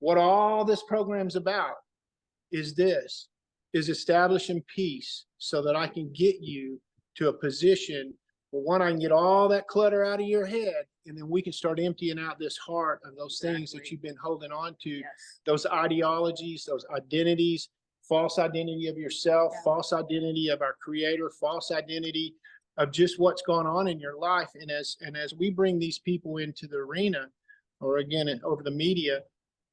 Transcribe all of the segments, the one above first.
What all this program's about is this, is establishing peace so that I can get you to a position where, one, I can get all that clutter out of your head, and then we can start emptying out this heart of those things that you've been holding on to, Yes. those ideologies, those identities, false identity of yourself, false identity of our creator, false identity of just what's going on in your life. And as we bring these people into the arena, or again, over the media,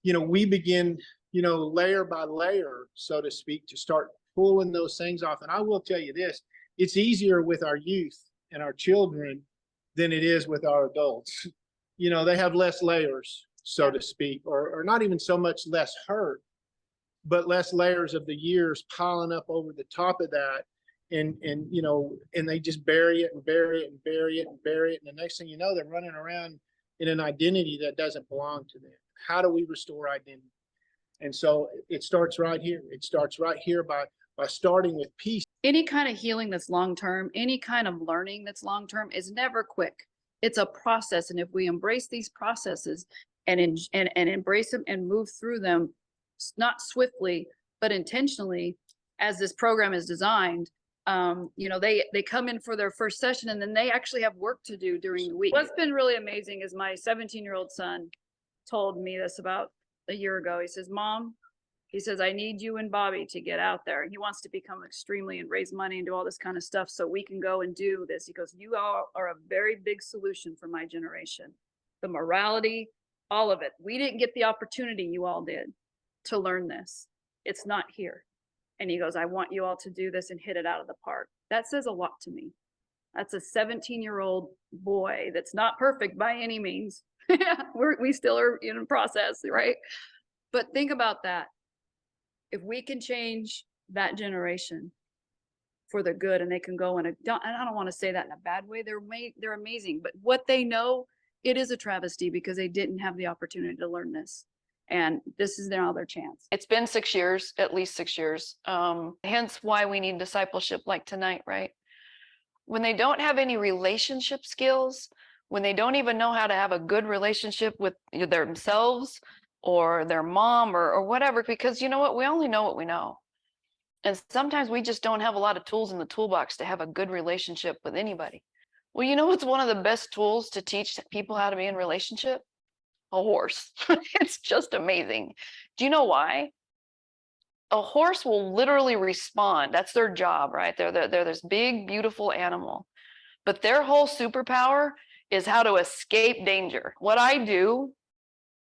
we begin, layer by layer, so to speak, to start pulling those things off. And I will tell you this, it's easier with our youth and our children than it is with our adults. They have less layers, so to speak, or not even so much less hurt, but less layers of the years piling up over the top of that. And they just bury it and bury it and bury it and bury it. And the next thing you know, they're running around in an identity that doesn't belong to them. How do we restore identity? And so it starts right here. It starts right here by starting with peace. Any kind of healing that's long-term, any kind of learning that's long-term is never quick. It's a process. And if we embrace these processes and embrace them and move through them, not swiftly, but intentionally, as this program is designed, they come in for their first session and then they actually have work to do during the week. What's been really amazing is my 17-year-old son told me this about a year ago. He says, Mom, he says, I need you and Bobby to get out there. He wants to become extremely and raise money and do all this kind of stuff so we can go and do this. He goes, you all are a very big solution for my generation. The morality, all of it. We didn't get the opportunity, you all did, to learn this. It's not here. And he goes, I want you all to do this and hit it out of the park. That says a lot to me. That's a 17-year-old boy that's not perfect by any means. We still are in process, right? But think about that. If we can change that generation for the good, and they can go in I don't want to say that in a bad way. They're amazing, but what they know, it is a travesty because they didn't have the opportunity to learn this. And this is now their chance. It's been 6 years, at least 6 years. Hence why we need discipleship like tonight, right? When they don't have any relationship skills, when they don't even know how to have a good relationship with themselves or their mom or whatever, because you know what? We only know what we know. And sometimes we just don't have a lot of tools in the toolbox to have a good relationship with anybody. Well, you know what's one of the best tools to teach people how to be in relationship? A horse. It's just amazing. Do you know why? A horse will literally respond. That's their job, right? They're this big, beautiful animal. But their whole superpower is how to escape danger. What I do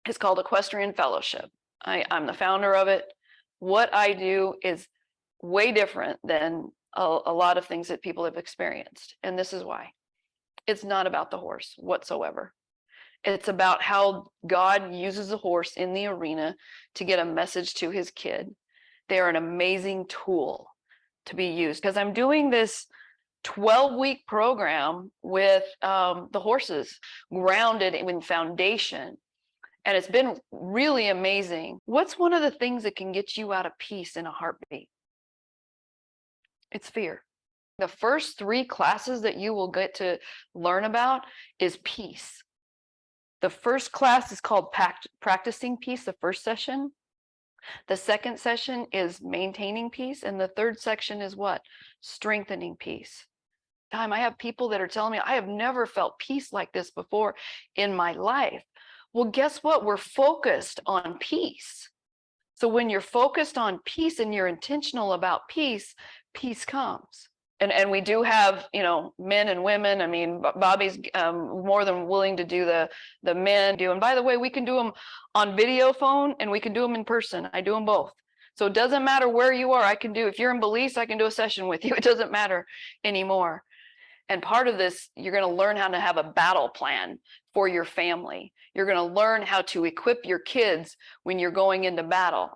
is called Equestrian Fellowship. I'm the founder of it. What I do is way different than a lot of things that people have experienced. And this is why. It's not about the horse whatsoever. It's about how God uses a horse in the arena to get a message to his kid. They're an amazing tool to be used because I'm doing this 12-week program with the horses grounded in foundation. And it's been really amazing. What's one of the things that can get you out of peace in a heartbeat? It's fear. The first 3 classes that you will get to learn about is peace. The first class is called Practicing Peace, the first session. The second session is Maintaining Peace. And the third section is what? Strengthening Peace. I have people that are telling me, I have never felt peace like this before in my life. Well, guess what? We're focused on peace. So when you're focused on peace and you're intentional about peace, peace comes. And we do have, men and women. I mean, Bobby's more than willing to do the men do. And by the way, we can do them on video phone and we can do them in person. I do them both. So it doesn't matter where you are. If you're in Belize, I can do a session with you. It doesn't matter anymore. And part of this, you're going to learn how to have a battle plan for your family. You're going to learn how to equip your kids when you're going into battle.